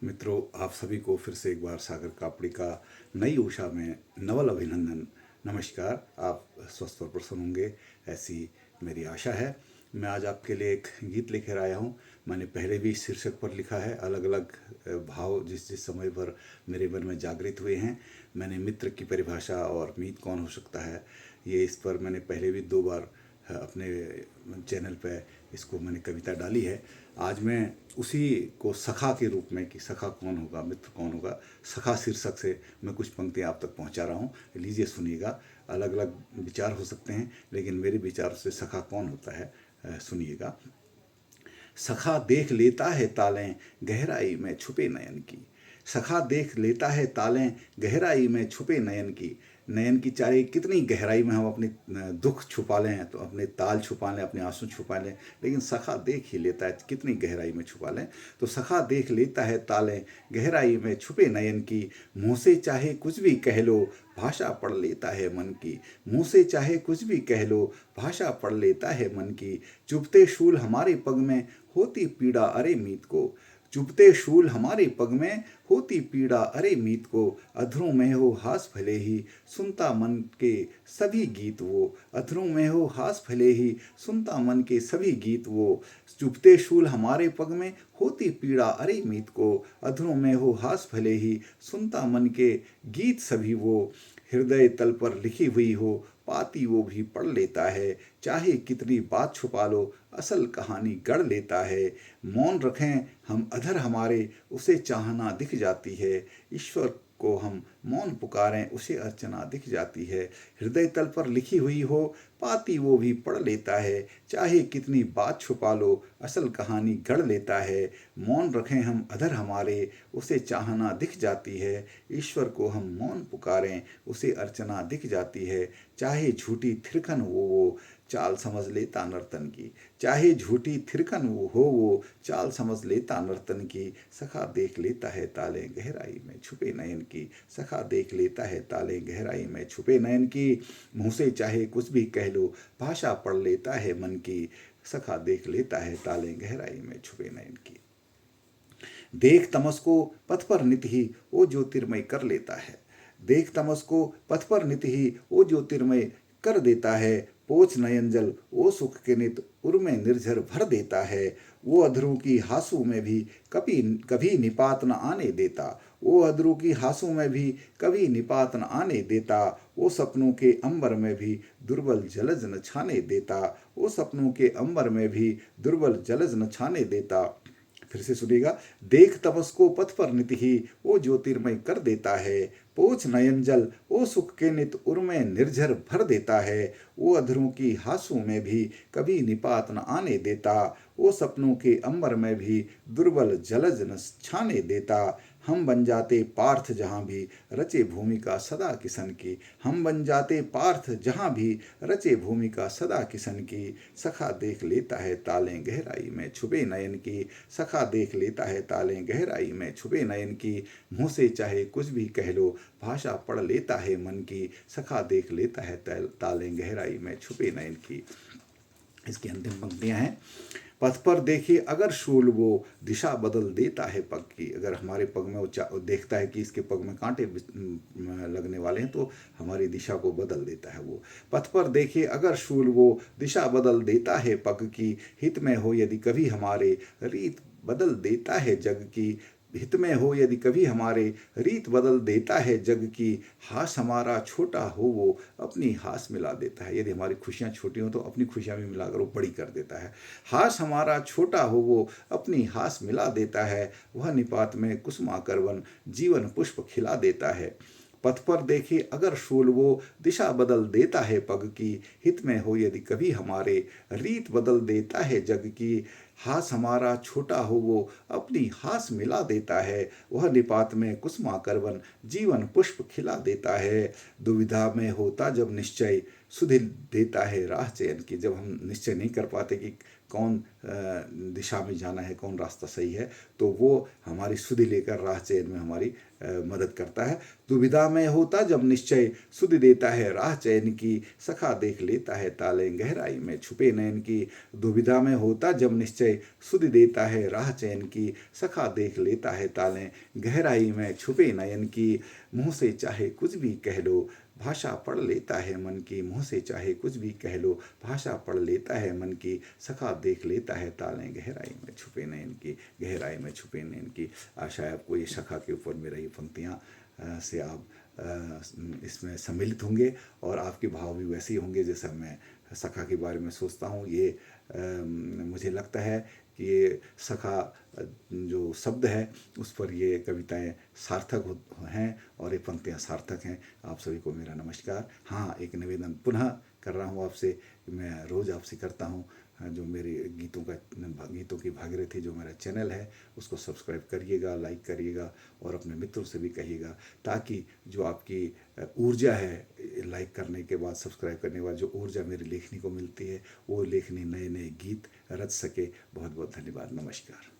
मित्रों, आप सभी को फिर से एक बार सागर कापड़ी का नई उषा में नवल अभिनंदन। नमस्कार। आप स्वस्थ और प्रसन्न होंगे, ऐसी मेरी आशा है। मैं आज आपके लिए एक गीत लेकर आया हूँ। मैंने पहले भी शीर्षक पर लिखा है, अलग अलग भाव जिस जिस समय पर मेरे मन में जागृत हुए हैं। मैंने मित्र की परिभाषा और मीत कौन हो सकता है, ये इस पर मैंने पहले भी 2 बार अपने चैनल पे इसको मैंने कविता डाली है। आज मैं उसी को सखा के रूप में, कि सखा कौन होगा, मित्र कौन होगा, सखा शीर्षक से मैं कुछ पंक्तियाँ आप तक पहुँचा रहा हूँ। लीजिए सुनिएगा। अलग अलग विचार हो सकते हैं, लेकिन मेरे विचार से सखा कौन होता है, सुनिएगा। सखा देख लेता है तालें गहराई में छुपे नयन की। सखा देख लेता है तालें गहराई में छुपे नयन की। नयन की चाहे कितनी गहराई में हम अपने दुख छुपा लें, तो अपने ताल छुपा लें, अपने आंसू छुपा लें, लेकिन सखा देख ही लेता है कितनी गहराई में छुपा लें। तो सखा देख लेता है तालें गहराई में छुपे नयन की। मुँह से चाहे कुछ भी कह लो, भाषा पढ़ लेता है मन की। मुँह से चाहे कुछ भी कह लो, भाषा पढ़ लेता है मन की। चुभते शूल हमारे पग में, होती पीड़ा अरे मीत को। चुभते शूल हमारे पग में, होती पीड़ा अरे मीत को। अधरों में हो हास भले ही, सुनता मन के सभी गीत वो। अधरों में हो हास भले ही, सुनता मन के सभी गीत वो। चुभते शूल हमारे पग में, होती पीड़ा अरे मीत को। अधरों में हो हास भले ही, सुनता मन के गीत सभी वो। हृदय तल पर लिखी हुई हो, पाती वो भी पढ़ लेता है। चाहे कितनी बात छुपा लो, असल कहानी गढ़ लेता है। मौन रखें हम अधर हमारे, उसे चाहना दिख जाती है। ईश्वर को हम मौन पुकारें, उसे अर्चना दिख जाती है। हृदय तल पर लिखी हुई हो, पाती वो भी पढ़ लेता है। चाहे कितनी बात छुपा लो, असल कहानी गढ़ लेता है। मौन रखें हम अधर हमारे, उसे चाहना दिख जाती है। ईश्वर को हम मौन पुकारें, उसे अर्चना दिख जाती है। चाहे झूठी थिरकन वो चाल समझ लेता नर्तन की। चाहे झूठी थिरकन वो चाल समझ लेता नर्तन की। सखा देख लेता है ताले गहराई में छुपे नयन की। सखा देख लेता है ताले गहराई में छुपे नयन की। मुँह से चाहे कुछ भी कह लो, भाषा पढ़ लेता है मन की। सखा देख लेता है ताले गहराई में छुपे नयन की। देख तमस को पथ पर नित ही, वो ज्योतिर्मय कर लेता है। देख तमस को पथ पर नित ही, वो ज्योतिर्मय कर देता है। पोछ नयन जल वो सुख के नित उर्मे निर्झर भर देता है। वो अधरों की हासू में भी कभी कभी निपात न आने देता। वो अधरों की हासू में भी कभी निपात न आने देता। वो सपनों के अंबर में भी दुर्बल जलज न छाने देता। वो सपनों के अंबर में भी दुर्बल जलज न छाने देता। फिर से सुनिएगा। देख तपस को पथ पर नित ही, वो ज्योतिर्मय कर देता है। पोछ नयन जल वो सुख के नित उर्मे निर्झर भर देता है। वो अधरों की हासू में भी कभी निपात न आने देता। वो सपनों के अंबर में भी दुर्बल जलज न छाने देता। हम बन जाते पार्थ जहाँ भी रचे भूमिका सदा किसन की। हम बन जाते पार्थ जहाँ भी रचे भूमिका सदा किसन की। सखा देख लेता है तालें गहराई में छुपे नयन की। सखा देख लेता है तालें गहराई में छुपे नयन की। मुँह से चाहे कुछ भी कह लो, भाषा पढ़ लेता है मन की। सखा देख लेता है तालें गहराई में छुपे नयन की। इसकी अंतिम पंक्तियां हैं। पथ पर देखे अगर शूल वो दिशा बदल देता है पग की। अगर हमारे पग में वो देखता है कि इसके पग में कांटे लगने वाले हैं, तो हमारी दिशा को बदल देता है वो। पथ पर देखे अगर शूल वो दिशा बदल देता है पग की। हित में हो यदि कभी हमारे, रीत बदल देता है जग की। हित में हो यदि कभी हमारे, रीत बदल देता है जग की। हास हमारा छोटा हो वो अपनी हास मिला देता है। यदि हमारी खुशियाँ छोटी हों, तो अपनी खुशियाँ भी मिलाकर वो बड़ी कर देता है। हास हमारा छोटा हो वो अपनी हास मिला देता है। वह निपात में कुसुमा करवन जीवन पुष्प खिला देता है। पथ पर देखे अगर शूल वो दिशा बदल देता है पग की। हित में हो यदि कभी हमारे, रीत बदल देता है जग की। हास हमारा छोटा हो वो अपनी हास मिला देता है। वह निपात में कुसुमा करवन जीवन पुष्प खिला देता है। दुविधा में होता जब निश्चय, सुधि देता है राह चयन की। जब हम निश्चय नहीं कर पाते कि कौन दिशा में जाना है, कौन रास्ता सही है, तो वो हमारी सुधि लेकर राह चयन में हमारी मदद करता है। दुविधा में होता जब निश्चय सुधि देता है राह चयन की, सखा देख लेता है ताले गहराई में छुपे नयन की। दुविधा में होता जब निश्चय सुधि देता है राह चयन की, सखा देख लेता है ताले गहराई में छुपे नयन की। मुँह से चाहे कुछ भी कह लो, भाषा पढ़ लेता है मन की। मुँह से चाहे कुछ भी कह लो, भाषा पढ़ लेता है मन की। सखा देख लेता है ताले गहराई में छुपे नयन की, गहराई में छुपे नयन की। आशा है आपको ये सखा के ऊपर मेरा ये पंक्तियाँ से आप इसमें सम्मिलित होंगे और आपके भाव भी वैसे ही होंगे जैसा मैं सखा के बारे में सोचता हूँ। ये मुझे लगता है कि ये सखा जो शब्द है उस पर ये कविताएं सार्थक हैं और ये पंक्तियां सार्थक हैं। आप सभी को मेरा नमस्कार। हाँ, एक निवेदन पुनः कर रहा हूँ आपसे, मैं रोज़ आपसे करता हूँ, जो मेरे गीतों की भागीरथी जो मेरा चैनल है उसको सब्सक्राइब करिएगा, लाइक करिएगा और अपने मित्रों से भी कहिएगा, ताकि जो आपकी ऊर्जा है, लाइक करने के बाद, सब्सक्राइब करने के बाद जो ऊर्जा मेरी लेखनी को मिलती है, वो लेखनी नए नए गीत रच सके। बहुत बहुत धन्यवाद। नमस्कार।